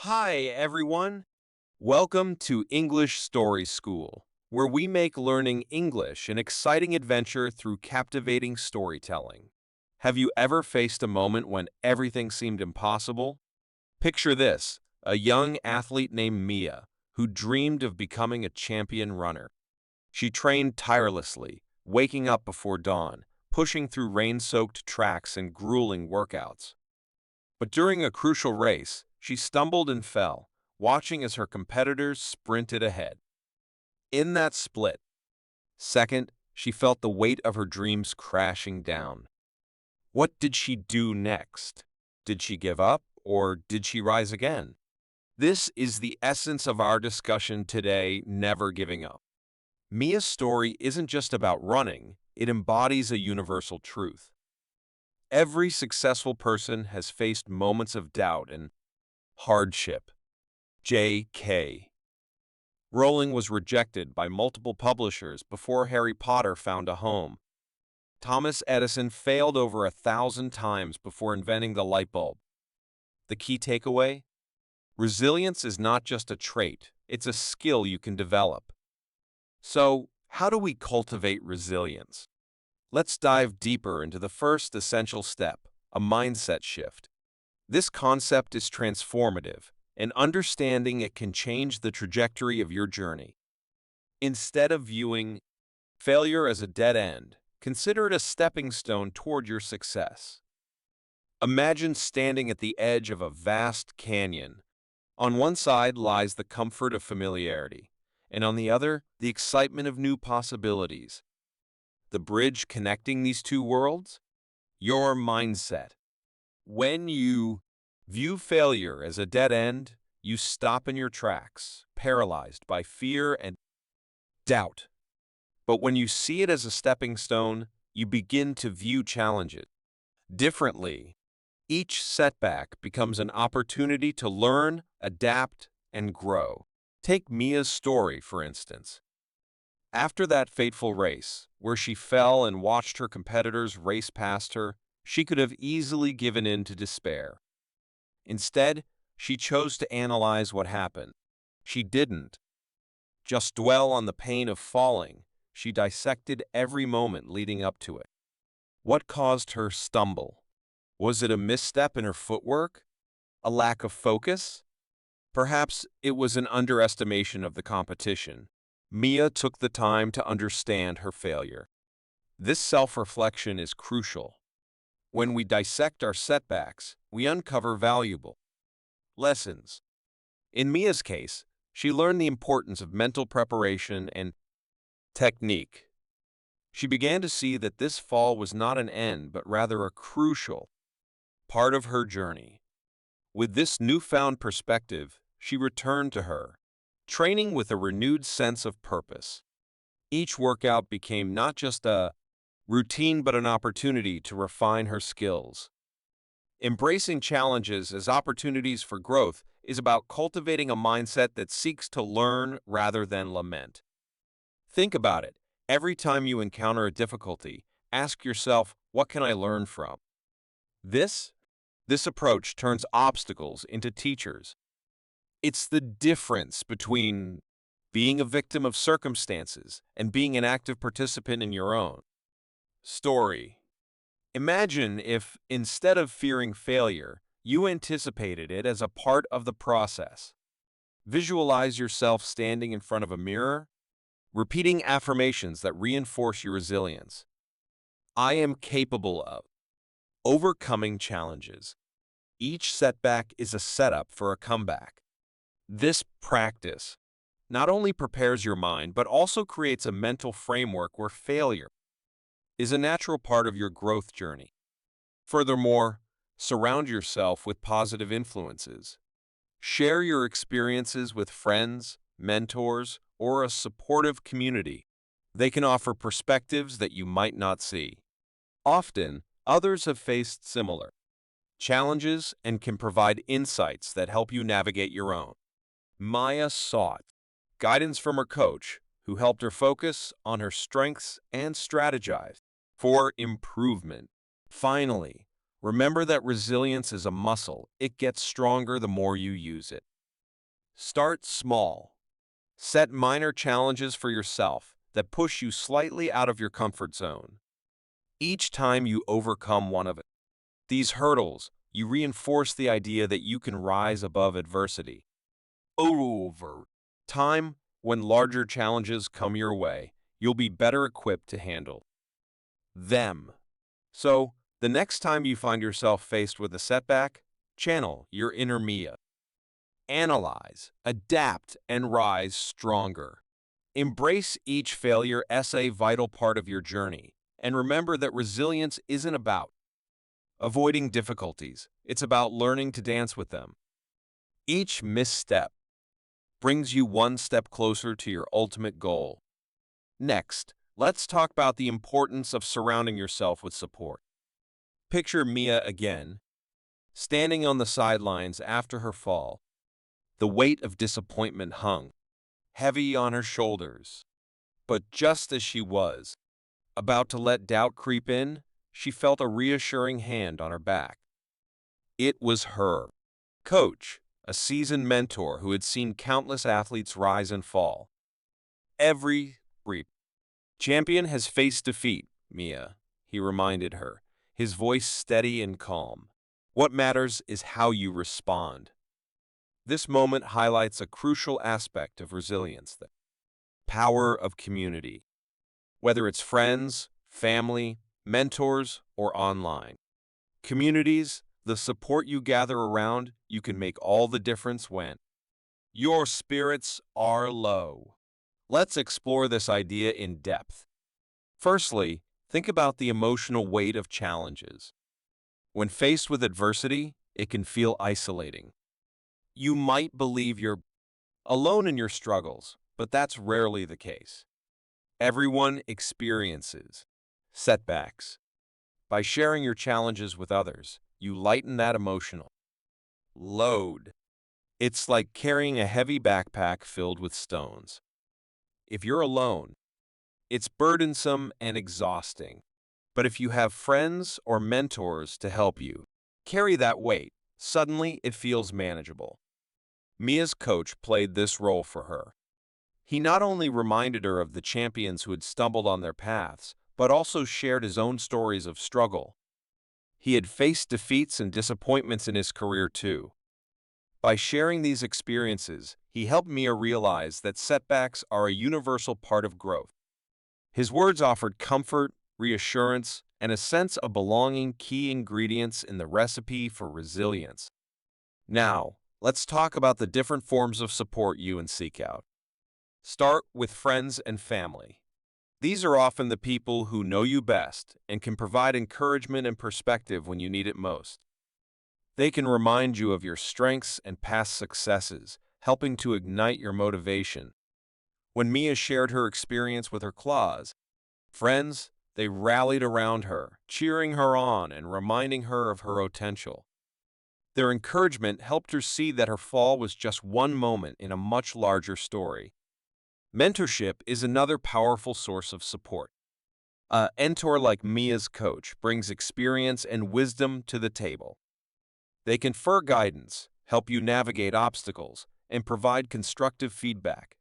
Hi, everyone. Welcome to English Story School, where we make learning English an exciting adventure through captivating storytelling. Have you ever faced a moment when everything seemed impossible? Picture this, a young athlete named Mia, who dreamed of becoming a champion runner. She trained tirelessly, waking up before dawn, pushing through rain-soaked tracks and grueling workouts. But during a crucial race, she stumbled and fell, watching as her competitors sprinted ahead. In that split second, she felt the weight of her dreams crashing down. What did she do next? Did she give up, or did she rise again? This is the essence of our discussion today, never giving up. Mia's story isn't just about running, it embodies a universal truth. Every successful person has faced moments of doubt and hardship. J.K. Rowling was rejected by multiple publishers before Harry Potter found a home. Thomas Edison failed over 1,000 times before inventing the light bulb. The key takeaway? Resilience is not just a trait, it's a skill you can develop. So, how do we cultivate resilience? Let's dive deeper into the first essential step, a mindset shift. This concept is transformative, and understanding it can change the trajectory of your journey. Instead of viewing failure as a dead end, consider it a stepping stone toward your success. Imagine standing at the edge of a vast canyon. On one side lies the comfort of familiarity, and on the other, the excitement of new possibilities. The bridge connecting these two worlds? Your mindset. When you view failure as a dead end, you stop in your tracks, paralyzed by fear and doubt. But when you see it as a stepping stone, you begin to view challenges differently. Each setback becomes an opportunity to learn, adapt, and grow. Take Mia's story, for instance. After that fateful race, where she fell and watched her competitors race past her, she could have easily given in to despair. Instead, she chose to analyze what happened. She didn't just dwell on the pain of falling, she dissected every moment leading up to it. What caused her stumble? Was it a misstep in her footwork? A lack of focus? Perhaps it was an underestimation of the competition. Mia took the time to understand her failure. This self-reflection is crucial. When we dissect our setbacks, we uncover valuable lessons. In Mia's case, she learned the importance of mental preparation and technique. She began to see that this fall was not an end, but rather a crucial part of her journey. With this newfound perspective, she returned to her training with a renewed sense of purpose. Each workout became not just a routine but an opportunity to refine her skills. Embracing challenges as opportunities for growth is about cultivating a mindset that seeks to learn rather than lament. Think about it. Every time you encounter a difficulty, ask yourself, what can I learn from this? This approach turns obstacles into teachers. It's the difference between being a victim of circumstances and being an active participant in your own story. Imagine if, instead of fearing failure, you anticipated it as a part of the process. Visualize yourself standing in front of a mirror, repeating affirmations that reinforce your resilience. I am capable of overcoming challenges. Each setback is a setup for a comeback. This practice not only prepares your mind, but also creates a mental framework where failure is a natural part of your growth journey. Furthermore, surround yourself with positive influences. Share your experiences with friends, mentors, or a supportive community. They can offer perspectives that you might not see. Often, others have faced similar challenges and can provide insights that help you navigate your own. Maya sought guidance from her coach, who helped her focus on her strengths and strategize for improvement. Finally, remember that resilience is a muscle. It gets stronger the more you use it. Start small. Set minor challenges for yourself that push you slightly out of your comfort zone. Each time you overcome one of these hurdles, you reinforce the idea that you can rise above adversity. Over time, when larger challenges come your way, you'll be better equipped to handle them. So, the next time you find yourself faced with a setback, channel your inner Mia. Analyze, adapt, and rise stronger. Embrace each failure as a vital part of your journey, and remember that resilience isn't about avoiding difficulties. It's about learning to dance with them. Each misstep brings you one step closer to your ultimate goal. Next, let's talk about the importance of surrounding yourself with support. Picture Mia again, standing on the sidelines after her fall. The weight of disappointment hung heavy on her shoulders. But just as she was about to let doubt creep in, she felt a reassuring hand on her back. It was her coach, a seasoned mentor who had seen countless athletes rise and fall. Every champion has faced defeat, Mia, he reminded her, his voice steady and calm. What matters is how you respond. This moment highlights a crucial aspect of resilience, the power of community. Whether it's friends, family, mentors, or online communities, the support you gather around you can make all the difference when your spirits are low. Let's explore this idea in depth. Firstly, think about the emotional weight of challenges. When faced with adversity, it can feel isolating. You might believe you're alone in your struggles, but that's rarely the case. Everyone experiences setbacks. By sharing your challenges with others, you lighten that emotional load. It's like carrying a heavy backpack filled with stones. If you're alone, it's burdensome and exhausting. But if you have friends or mentors to help you carry that weight, suddenly it feels manageable. Mia's coach played this role for her. He not only reminded her of the champions who had stumbled on their paths, but also shared his own stories of struggle. He had faced defeats and disappointments in his career too. By sharing these experiences, he helped Mia realize that setbacks are a universal part of growth. His words offered comfort, reassurance, and a sense of belonging, key ingredients in the recipe for resilience. Now, let's talk about the different forms of support you can seek out. Start with friends and family. These are often the people who know you best and can provide encouragement and perspective when you need it most. They can remind you of your strengths and past successes, helping to ignite your motivation. When Mia shared her experience with her claws, friends, they rallied around her, cheering her on and reminding her of her potential. Their encouragement helped her see that her fall was just one moment in a much larger story. Mentorship is another powerful source of support. A mentor like Mia's coach brings experience and wisdom to the table. They confer guidance, help you navigate obstacles, and provide constructive feedback.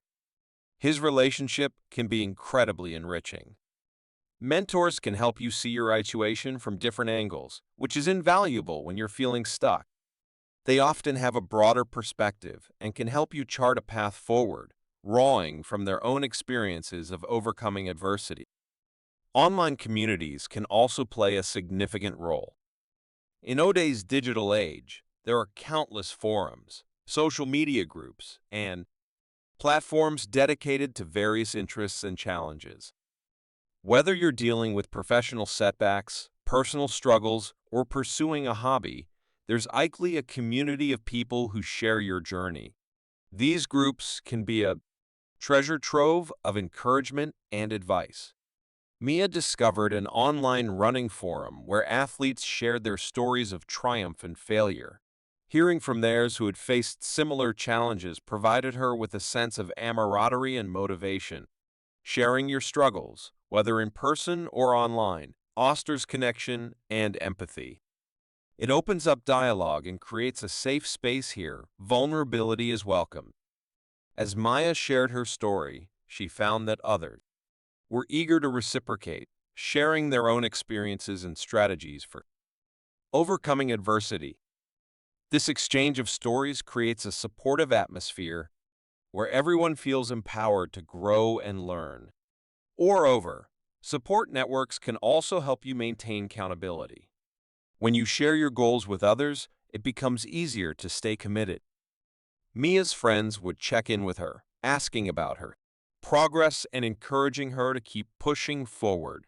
His relationship can be incredibly enriching. Mentors can help you see your situation from different angles, which is invaluable when you're feeling stuck. They often have a broader perspective and can help you chart a path forward, drawing from their own experiences of overcoming adversity. Online communities can also play a significant role. In today's digital age, there are countless forums, social media groups, and platforms dedicated to various interests and challenges. Whether you're dealing with professional setbacks, personal struggles, or pursuing a hobby, there's likely a community of people who share your journey. These groups can be a treasure trove of encouragement and advice. Mia discovered an online running forum where athletes shared their stories of triumph and failure. Hearing from theirs who had faced similar challenges provided her with a sense of camaraderie and motivation. Sharing your struggles, whether in person or online, fosters connection and empathy. It opens up dialogue and creates a safe space here. Vulnerability is welcome, As Maya shared her story, she found that others were eager to reciprocate, sharing their own experiences and strategies for overcoming adversity. This exchange of stories creates a supportive atmosphere where everyone feels empowered to grow and learn. Moreover, support networks can also help you maintain accountability. When you share your goals with others, it becomes easier to stay committed. Mia's friends would check in with her, asking about her progress and encouraging her to keep pushing forward.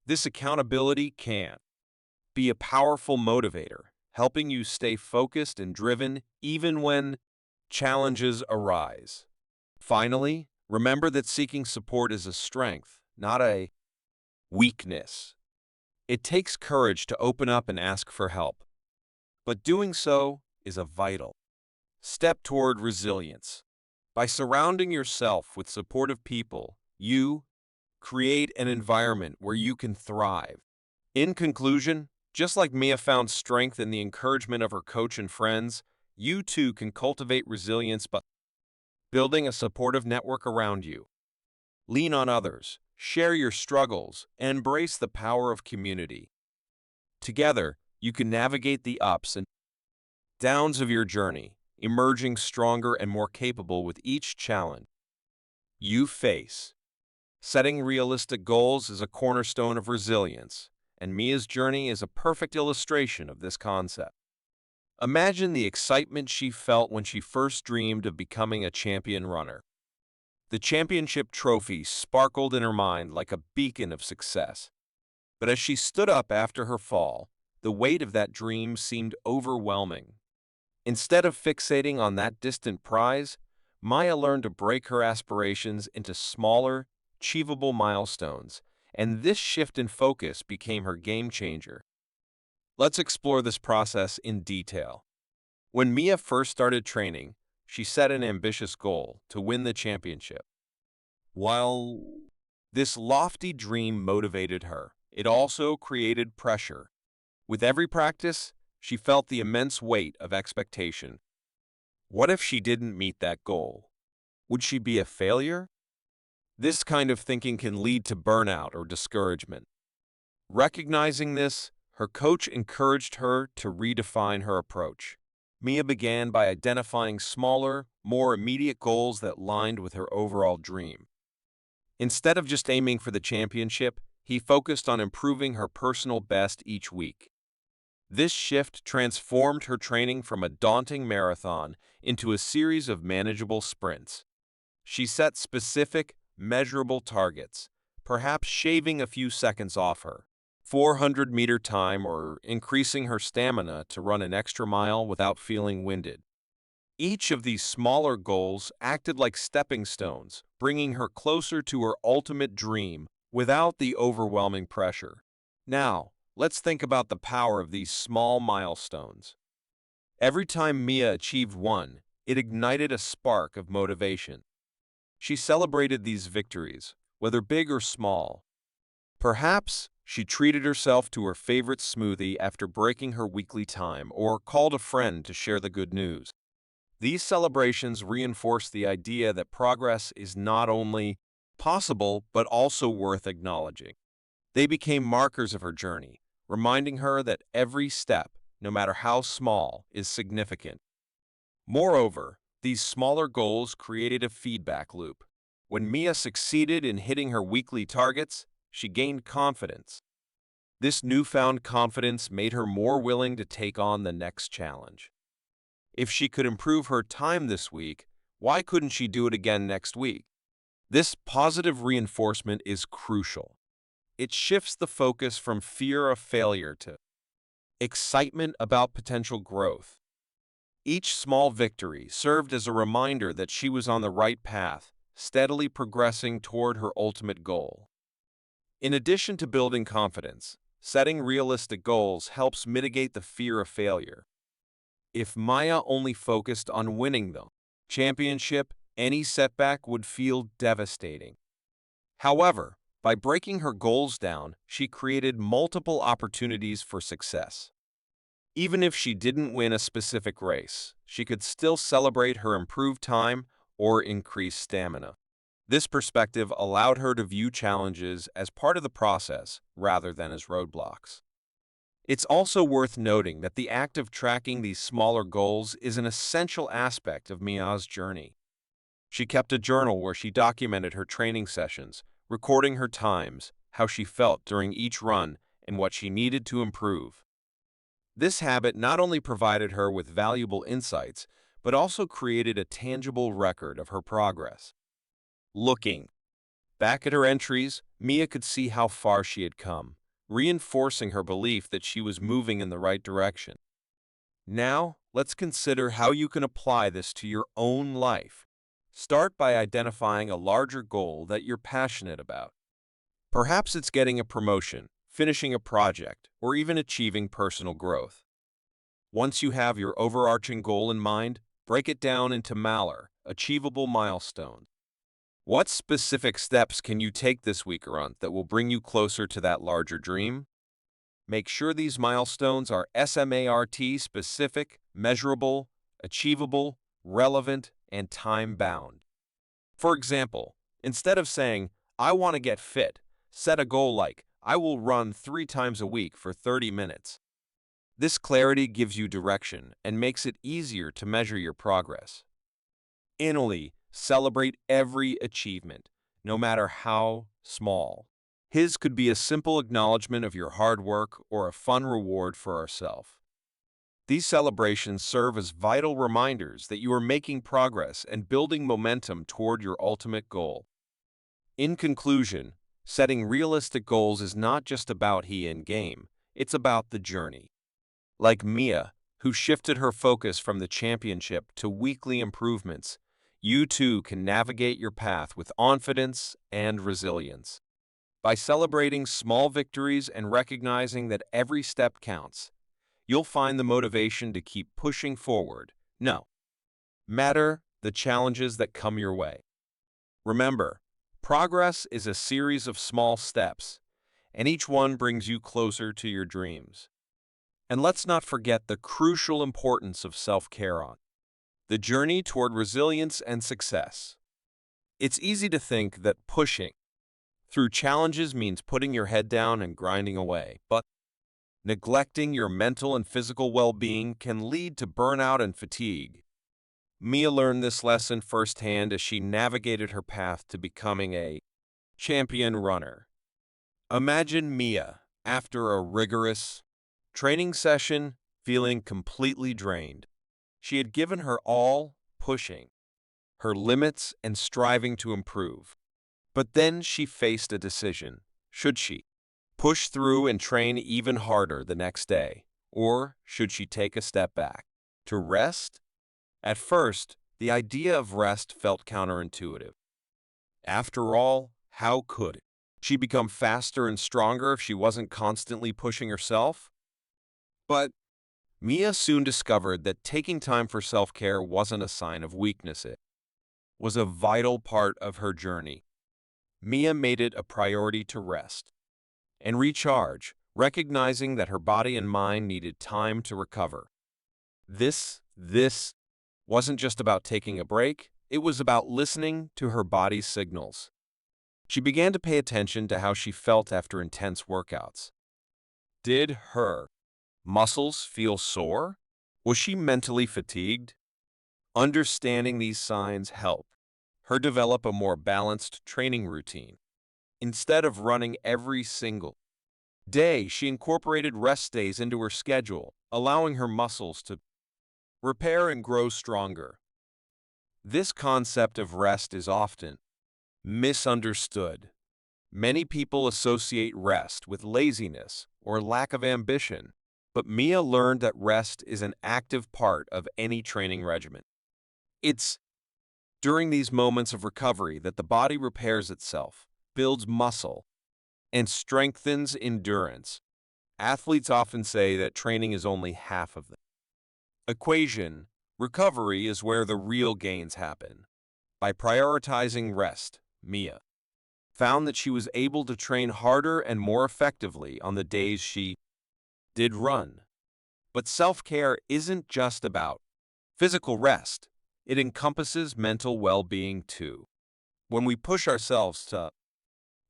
This accountability can be a powerful motivator, helping you stay focused and driven even when challenges arise. Finally, remember that seeking support is a strength, not a weakness. It takes courage to open up and ask for help, but doing so is a vital step toward resilience. By surrounding yourself with supportive people, you create an environment where you can thrive. In conclusion, just like Mia found strength in the encouragement of her coach and friends, you too can cultivate resilience by building a supportive network around you. Lean on others, share your struggles, and embrace the power of community. Together, you can navigate the ups and downs of your journey, emerging stronger and more capable with each challenge you face. Setting realistic goals is a cornerstone of resilience, and Mia's journey is a perfect illustration of this concept. Imagine the excitement she felt when she first dreamed of becoming a champion runner. The championship trophy sparkled in her mind like a beacon of success. But as she stood up after her fall, the weight of that dream seemed overwhelming. Instead of fixating on that distant prize, Maya learned to break her aspirations into smaller, achievable milestones, and this shift in focus became her game changer. Let's explore this process in detail. When Mia first started training, she set an ambitious goal to win the championship. While this lofty dream motivated her, it also created pressure. With every practice, she felt the immense weight of expectation. What if she didn't meet that goal? Would she be a failure? This kind of thinking can lead to burnout or discouragement. Recognizing this, her coach encouraged her to redefine her approach. Mia began by identifying smaller, more immediate goals that aligned with her overall dream. Instead of just aiming for the championship, he focused on improving her personal best each week. This shift transformed her training from a daunting marathon into a series of manageable sprints. She set specific, measurable targets, perhaps shaving a few seconds off her 400-meter time or increasing her stamina to run an extra mile without feeling winded. Each of these smaller goals acted like stepping stones, bringing her closer to her ultimate dream without the overwhelming pressure. Now, let's think about the power of these small milestones. Every time Mia achieved one, it ignited a spark of motivation. She celebrated these victories, whether big or small. Perhaps she treated herself to her favorite smoothie after breaking her weekly time or called a friend to share the good news. These celebrations reinforced the idea that progress is not only possible but also worth acknowledging. They became markers of her journey, reminding her that every step, no matter how small, is significant. Moreover, these smaller goals created a feedback loop. When Mia succeeded in hitting her weekly targets, she gained confidence. This newfound confidence made her more willing to take on the next challenge. If she could improve her time this week, why couldn't she do it again next week? This positive reinforcement is crucial. It shifts the focus from fear of failure to excitement about potential growth. Each small victory served as a reminder that she was on the right path, steadily progressing toward her ultimate goal. In addition to building confidence, setting realistic goals helps mitigate the fear of failure. If Maya only focused on winning the championship, any setback would feel devastating. However, by breaking her goals down, she created multiple opportunities for success. Even if she didn't win a specific race, she could still celebrate her improved time or increase stamina. This perspective allowed her to view challenges as part of the process rather than as roadblocks. It's also worth noting that the act of tracking these smaller goals is an essential aspect of Mia's journey. She kept a journal where she documented her training sessions, recording her times, how she felt during each run, and what she needed to improve. This habit not only provided her with valuable insights, but also created a tangible record of her progress. Looking back at her entries, Mia could see how far she had come, reinforcing her belief that she was moving in the right direction. Now, let's consider how you can apply this to your own life. Start by identifying a larger goal that you're passionate about. Perhaps it's getting a promotion, finishing a project, or even achieving personal growth. Once you have your overarching goal in mind, break it down into achievable milestones. What specific steps can you take this week or month that will bring you closer to that larger dream? Make sure these milestones are SMART specific, measurable, achievable, relevant, and time-bound. For example, instead of saying, "I want to get fit," set a goal like, "I will run 3 times a week for 30 minutes." This clarity gives you direction and makes it easier to measure your progress. Finally, celebrate every achievement, no matter how small. His could be a simple acknowledgement of your hard work or a fun reward for ourselves. These celebrations serve as vital reminders that you are making progress and building momentum toward your ultimate goal. In conclusion, setting realistic goals is not just about the end game, it's about the journey. Like Mia, who shifted her focus from the championship to weekly improvements, you too can navigate your path with confidence and resilience. By celebrating small victories and recognizing that every step counts, you'll find the motivation to keep pushing forward, no matter the challenges that come your way. Remember, progress is a series of small steps, and each one brings you closer to your dreams. And let's not forget the crucial importance of self-care on the journey toward resilience and success. It's easy to think that pushing through challenges means putting your head down and grinding away, but neglecting your mental and physical well-being can lead to burnout and fatigue. Mia learned this lesson firsthand as she navigated her path to becoming a champion runner. Imagine Mia, after a rigorous training session, feeling completely drained. She had given her all, pushing her limits and striving to improve. But then she faced a decision. Should she push through and train even harder the next day, or should she take a step back to rest? At first, the idea of rest felt counterintuitive. After all, how could she become faster and stronger if she wasn't constantly pushing herself? But Mia soon discovered that taking time for self-care wasn't a sign of weakness. It was a vital part of her journey. Mia made it a priority to rest and recharge, recognizing that her body and mind needed time to recover. This wasn't just about taking a break, it was about listening to her body's signals. She began to pay attention to how she felt after intense workouts. Did her muscles feel sore? Was she mentally fatigued? Understanding these signs helped her develop a more balanced training routine. Instead of running every single day, she incorporated rest days into her schedule, allowing her muscles to repair and grow stronger. This concept of rest is often misunderstood. Many people associate rest with laziness or lack of ambition, but Mia learned that rest is an active part of any training regimen. It's during these moments of recovery that the body repairs itself, builds muscle, and strengthens endurance. Athletes often say that training is only half of the equation. Recovery is where the real gains happen. By prioritizing rest, Mia found that she was able to train harder and more effectively on the days she did run. But self-care isn't just about physical rest. it encompasses mental well-being too. When we push ourselves to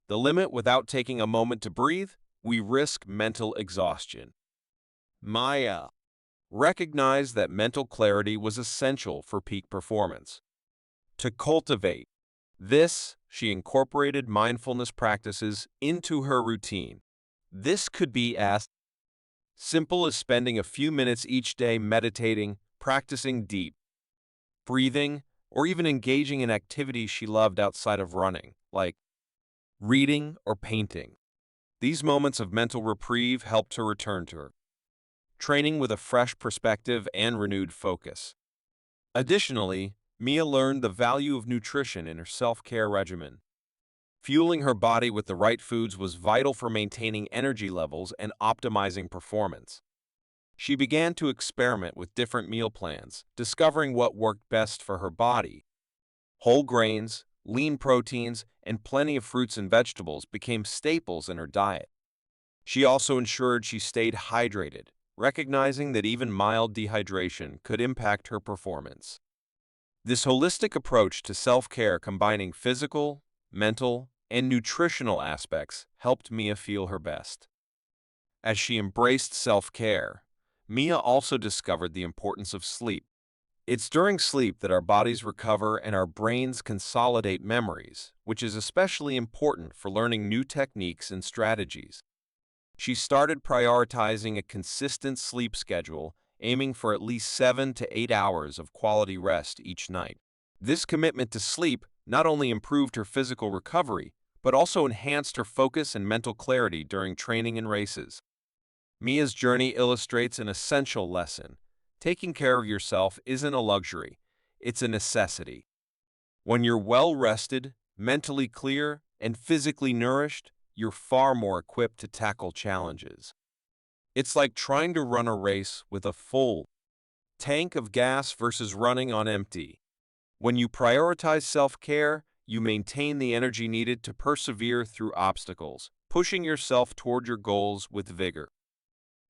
the limit without taking a moment to breathe, we risk mental exhaustion. Maya recognized that mental clarity was essential for peak performance. To cultivate this, she incorporated mindfulness practices into her routine. This could be as simple as spending a few minutes each day meditating, practicing deep breathing, or even engaging in activities she loved outside of running, like reading or painting. These moments of mental reprieve helped her return to her training with a fresh perspective and renewed focus. Additionally, Mia learned the value of nutrition in her self-care regimen. Fueling her body with the right foods was vital for maintaining energy levels and optimizing performance. She began to experiment with different meal plans, discovering what worked best for her body. Whole grains, lean proteins, and plenty of fruits and vegetables became staples in her diet. She also ensured she stayed hydrated, recognizing that even mild dehydration could impact her performance. This holistic approach to self-care, combining physical, mental, and nutritional aspects, helped Mia feel her best. As she embraced self-care, Mia also discovered the importance of sleep. It's during sleep that our bodies recover and our brains consolidate memories, which is especially important for learning new techniques and strategies. She started prioritizing a consistent sleep schedule, aiming for at least 7 to 8 hours of quality rest each night. This commitment to sleep not only improved her physical recovery, but also enhanced her focus and mental clarity during training and races. Mia's journey illustrates an essential lesson. Taking care of yourself isn't a luxury, it's a necessity. When you're well-rested, mentally clear, and physically nourished, you're far more equipped to tackle challenges. It's like trying to run a race with a full tank of gas versus running on empty. When you prioritize self-care, you maintain the energy needed to persevere through obstacles, pushing yourself toward your goals with vigor.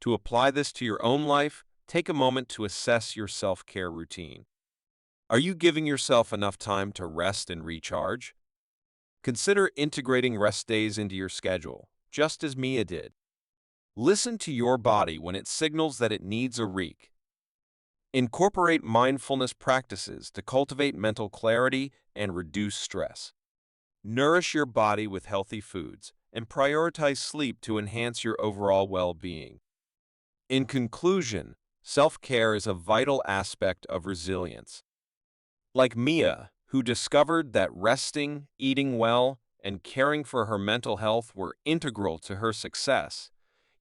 To apply this to your own life, take a moment to assess your self-care routine. Are you giving yourself enough time to rest and recharge? Consider integrating rest days into your schedule, just as Mia did. Listen to your body when it signals that it needs a break. Incorporate mindfulness practices to cultivate mental clarity and reduce stress. Nourish your body with healthy foods and prioritize sleep to enhance your overall well-being. In conclusion, self-care is a vital aspect of resilience. Like Mia, who discovered that resting, eating well, and caring for her mental health were integral to her success,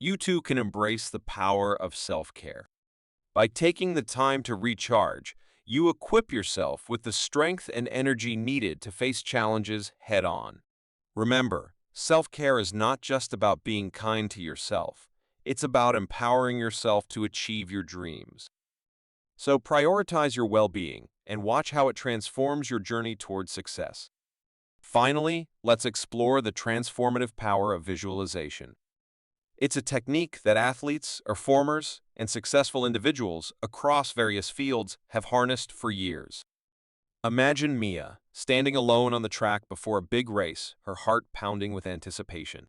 you too can embrace the power of self-care. By taking the time to recharge, you equip yourself with the strength and energy needed to face challenges head-on. Remember, self-care is not just about being kind to yourself. It's about empowering yourself to achieve your dreams. So prioritize your well-being and watch how it transforms your journey towards success. Finally, let's explore the transformative power of visualization. It's a technique that athletes, performers, and successful individuals across various fields have harnessed for years. Imagine Mia standing alone on the track before a big race, her heart pounding with anticipation.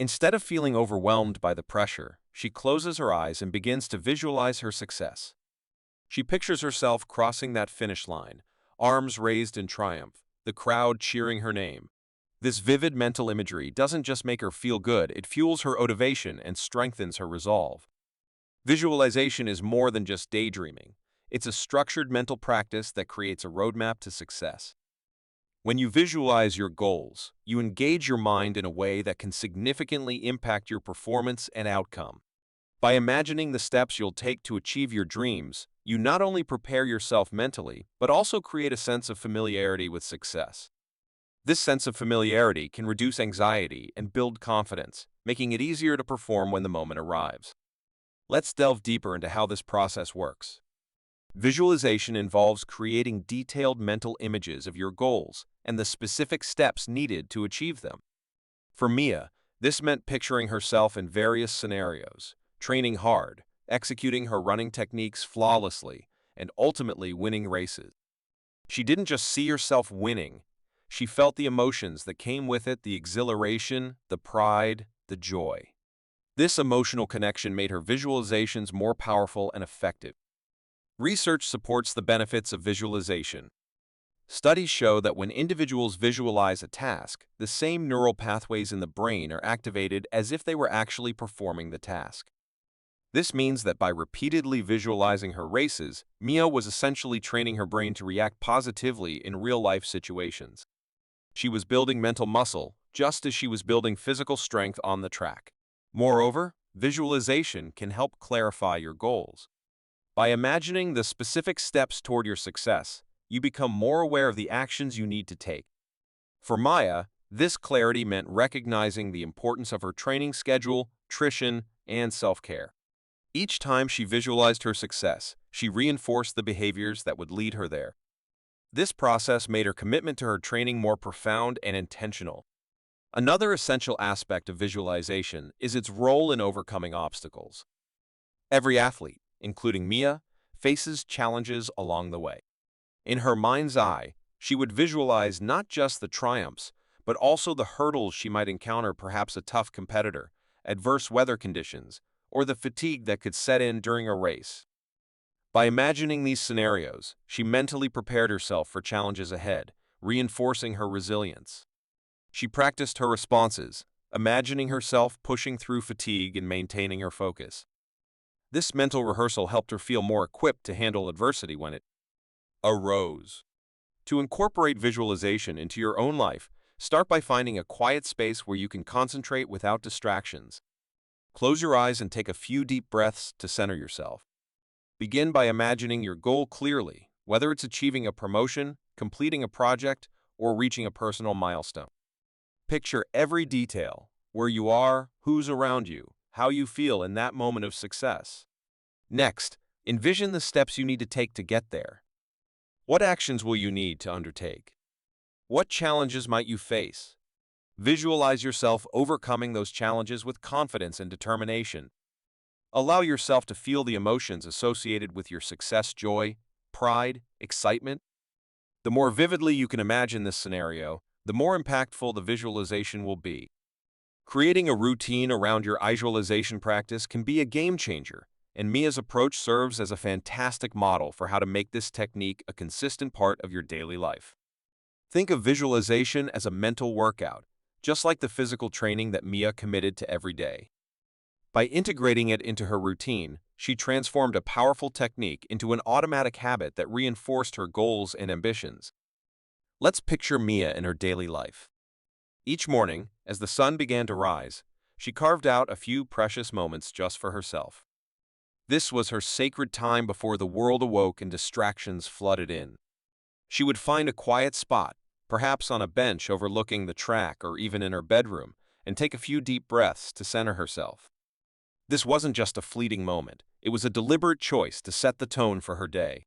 Instead of feeling overwhelmed by the pressure, she closes her eyes and begins to visualize her success. She pictures herself crossing that finish line, arms raised in triumph, the crowd cheering her name. This vivid mental imagery doesn't just make her feel good, it fuels her motivation and strengthens her resolve. Visualization is more than just daydreaming. It's a structured mental practice that creates a roadmap to success. When you visualize your goals, you engage your mind in a way that can significantly impact your performance and outcome. By imagining the steps you'll take to achieve your dreams, you not only prepare yourself mentally, but also create a sense of familiarity with success. This sense of familiarity can reduce anxiety and build confidence, making it easier to perform when the moment arrives. Let's delve deeper into how this process works. Visualization involves creating detailed mental images of your goals and the specific steps needed to achieve them. For Mia, this meant picturing herself in various scenarios, training hard, executing her running techniques flawlessly, and ultimately winning races. She didn't just see herself winning. She felt the emotions that came with it, the exhilaration, the pride, the joy. This emotional connection made her visualizations more powerful and effective. Research supports the benefits of visualization. Studies show that when individuals visualize a task, the same neural pathways in the brain are activated as if they were actually performing the task. This means that by repeatedly visualizing her races, Mia was essentially training her brain to react positively in real-life situations. She was building mental muscle, just as she was building physical strength on the track. Moreover, visualization can help clarify your goals. By imagining the specific steps toward your success, you become more aware of the actions you need to take. For Maya, this clarity meant recognizing the importance of her training schedule, nutrition, and self-care. Each time she visualized her success, she reinforced the behaviors that would lead her there. This process made her commitment to her training more profound and intentional. Another essential aspect of visualization is its role in overcoming obstacles. Every athlete, including Mia, faces challenges along the way. In her mind's eye, she would visualize not just the triumphs, but also the hurdles she might encounter, perhaps a tough competitor, adverse weather conditions, or the fatigue that could set in during a race. By imagining these scenarios, she mentally prepared herself for challenges ahead, reinforcing her resilience. She practiced her responses, imagining herself pushing through fatigue and maintaining her focus. This mental rehearsal helped her feel more equipped to handle adversity when it arose. To incorporate visualization into your own life, start by finding a quiet space where you can concentrate without distractions. Close your eyes and take a few deep breaths to center yourself. Begin by imagining your goal clearly, whether it's achieving a promotion, completing a project, or reaching a personal milestone. Picture every detail, where you are, who's around you, how you feel in that moment of success. Next, envision the steps you need to take to get there. What actions will you need to undertake? What challenges might you face? Visualize yourself overcoming those challenges with confidence and determination. Allow yourself to feel the emotions associated with your success: joy, pride, excitement. The more vividly you can imagine this scenario, the more impactful the visualization will be. Creating a routine around your visualization practice can be a game changer, and Mia's approach serves as a fantastic model for how to make this technique a consistent part of your daily life. Think of visualization as a mental workout, just like the physical training that Mia committed to every day. By integrating it into her routine, she transformed a powerful technique into an automatic habit that reinforced her goals and ambitions. Let's picture Mia in her daily life. Each morning, as the sun began to rise, she carved out a few precious moments just for herself. This was her sacred time before the world awoke and distractions flooded in. She would find a quiet spot, perhaps on a bench overlooking the track or even in her bedroom, and take a few deep breaths to center herself. This wasn't just a fleeting moment, it was a deliberate choice to set the tone for her day.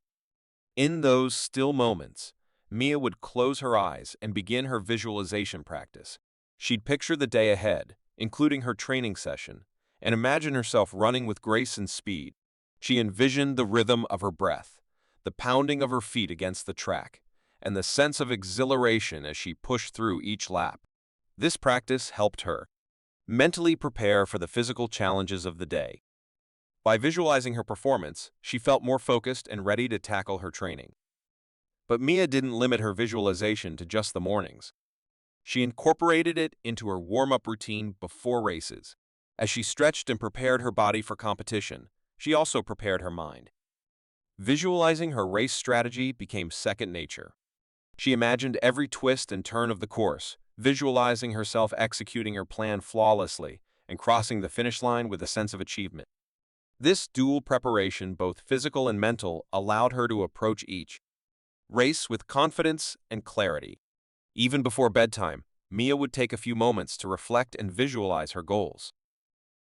In those still moments, Mia would close her eyes and begin her visualization practice. She'd picture the day ahead, including her training session, and imagine herself running with grace and speed. She envisioned the rhythm of her breath, the pounding of her feet against the track, and the sense of exhilaration as she pushed through each lap. This practice helped her mentally prepare for the physical challenges of the day. By visualizing her performance, she felt more focused and ready to tackle her training. But Mia didn't limit her visualization to just the mornings. She incorporated it into her warm-up routine before races. As she stretched and prepared her body for competition, she also prepared her mind. Visualizing her race strategy became second nature. She imagined every twist and turn of the course, visualizing herself executing her plan flawlessly and crossing the finish line with a sense of achievement. This dual preparation, both physical and mental, allowed her to approach each race with confidence and clarity. Even before bedtime, Mia would take a few moments to reflect and visualize her goals.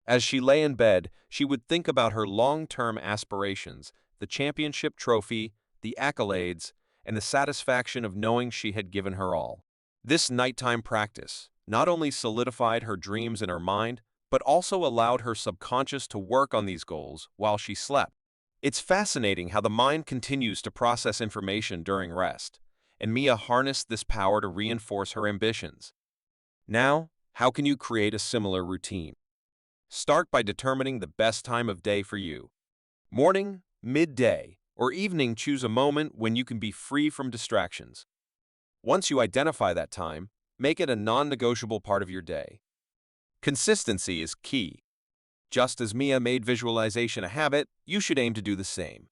As she lay in bed, she would think about her long-term aspirations, the championship trophy, the accolades, and the satisfaction of knowing she had given her all. This nighttime practice not only solidified her dreams in her mind, but also allowed her subconscious to work on these goals while she slept. It's fascinating how the mind continues to process information during rest, and Mia harnessed this power to reinforce her ambitions. Now, how can you create a similar routine? Start by determining the best time of day for you. Morning, midday, or evening, choose a moment when you can be free from distractions. Once you identify that time, make it a non-negotiable part of your day. Consistency is key. Just as Mia made visualization a habit, you should aim to do the same.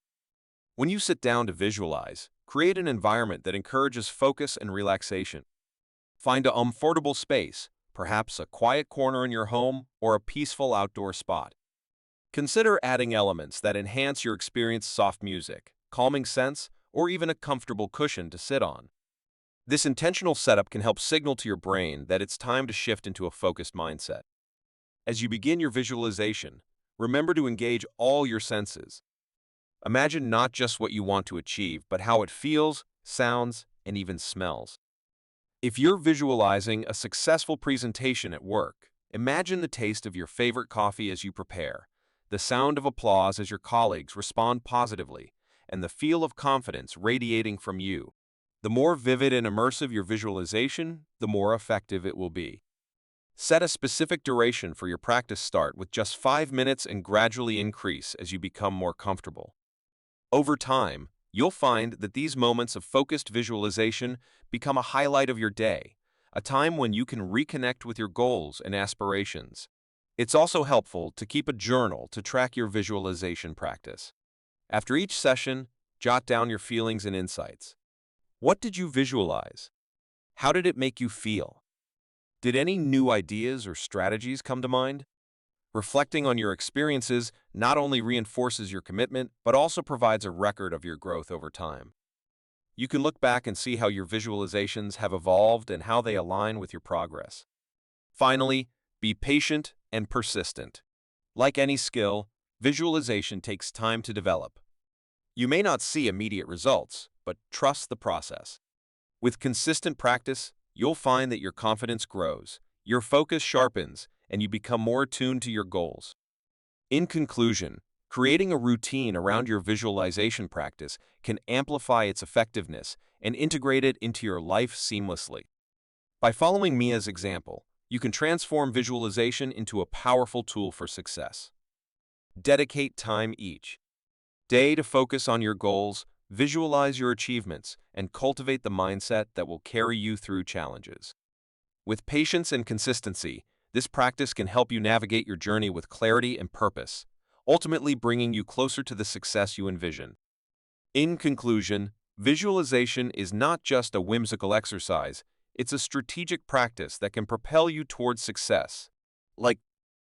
When you sit down to visualize, create an environment that encourages focus and relaxation. Find a comfortable space, perhaps a quiet corner in your home or a peaceful outdoor spot. Consider adding elements that enhance your experience: soft music, calming scents, or even a comfortable cushion to sit on. This intentional setup can help signal to your brain that it's time to shift into a focused mindset. As you begin your visualization, remember to engage all your senses. Imagine not just what you want to achieve, but how it feels, sounds, and even smells. If you're visualizing a successful presentation at work, imagine the taste of your favorite coffee as you prepare, the sound of applause as your colleagues respond positively, and the feel of confidence radiating from you. The more vivid and immersive your visualization, the more effective it will be. Set a specific duration for your practice. Start with just 5 minutes and gradually increase as you become more comfortable. Over time, you'll find that these moments of focused visualization become a highlight of your day, a time when you can reconnect with your goals and aspirations. It's also helpful to keep a journal to track your visualization practice. After each session, jot down your feelings and insights. What did you visualize? How did it make you feel? Did any new ideas or strategies come to mind? Reflecting on your experiences not only reinforces your commitment, but also provides a record of your growth over time. You can look back and see how your visualizations have evolved and how they align with your progress. Finally, be patient and persistent. Like any skill, visualization takes time to develop. You may not see immediate results, but trust the process. With consistent practice, you'll find that your confidence grows, your focus sharpens, and you become more attuned to your goals. In conclusion, creating a routine around your visualization practice can amplify its effectiveness and integrate it into your life seamlessly. By following Mia's example, you can transform visualization into a powerful tool for success. Dedicate time each day to focus on your goals, visualize your achievements, and cultivate the mindset that will carry you through challenges. With patience and consistency, this practice can help you navigate your journey with clarity and purpose, ultimately bringing you closer to the success you envision. In conclusion, visualization is not just a whimsical exercise, it's a strategic practice that can propel you towards success. Like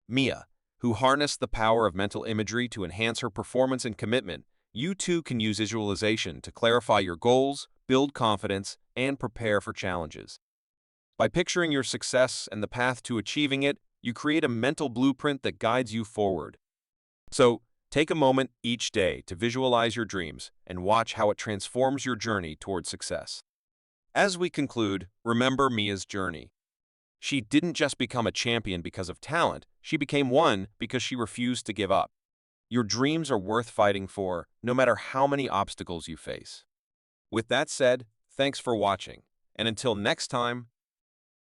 Mia, who harnessed the power of mental imagery to enhance her performance and commitment, you too can use visualization to clarify your goals, build confidence, and prepare for challenges. By picturing your success and the path to achieving it, you create a mental blueprint that guides you forward. So, take a moment each day to visualize your dreams and watch how it transforms your journey toward success. As we conclude, remember Mia's journey. She didn't just become a champion because of talent, she became one because she refused to give up. Your dreams are worth fighting for, no matter how many obstacles you face. With that said, thanks for watching, and until next time,